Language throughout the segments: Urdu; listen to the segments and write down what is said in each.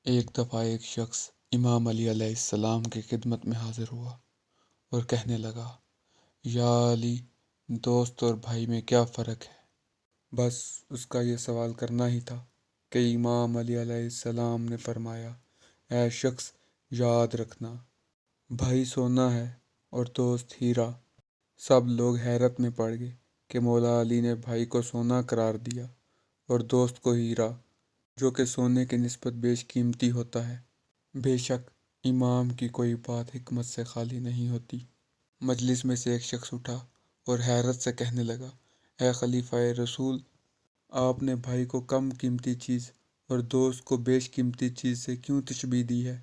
ایک دفعہ ایک شخص امام علی علیہ السلام کی خدمت میں حاضر ہوا اور کہنے لگا، یا علی، دوست اور بھائی میں کیا فرق ہے؟ بس اس کا یہ سوال کرنا ہی تھا کہ امام علی علیہ السلام نے فرمایا، اے شخص، یاد رکھنا، بھائی سونا ہے اور دوست ہیرا۔ سب لوگ حیرت میں پڑ گئے کہ مولا علی نے بھائی کو سونا قرار دیا اور دوست کو ہیرا، جو کہ سونے کی نسبت بیش قیمتی ہوتا ہے۔ بے شک امام کی کوئی بات حکمت سے خالی نہیں ہوتی۔ مجلس میں سے ایک شخص اٹھا اور حیرت سے کہنے لگا، اے خلیفہ رسول، آپ نے بھائی کو کم قیمتی چیز اور دوست کو بیش قیمتی چیز سے کیوں تشبیہ دی ہے؟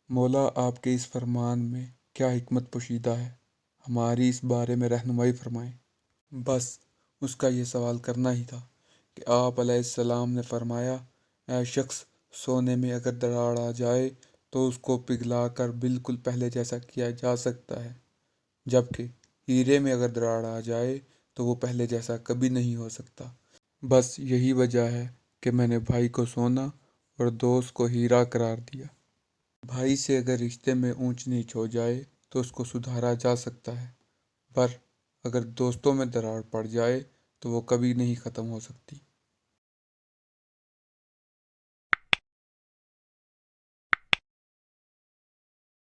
مولا، آپ کے اس فرمان میں کیا حکمت پوشیدہ ہے؟ ہماری اس بارے میں رہنمائی فرمائیں۔ بس اس کا یہ سوال کرنا ہی تھا کہ آپ علیہ السلام نے فرمایا، اے شخص، سونے میں اگر دراڑ آ جائے تو اس کو پگھلا کر بالکل پہلے جیسا کیا جا سکتا ہے، جبکہ ہیرے میں اگر دراڑ آ جائے تو وہ پہلے جیسا کبھی نہیں ہو سکتا۔ بس یہی وجہ ہے کہ میں نے بھائی کو سونا اور دوست کو ہیرا قرار دیا۔ بھائی سے اگر رشتے میں اونچ نیچ ہو جائے تو اس کو سدھارا جا سکتا ہے، پر اگر دوستوں میں دراڑ پڑ جائے تو وہ کبھی نہیں ختم ہو سکتی۔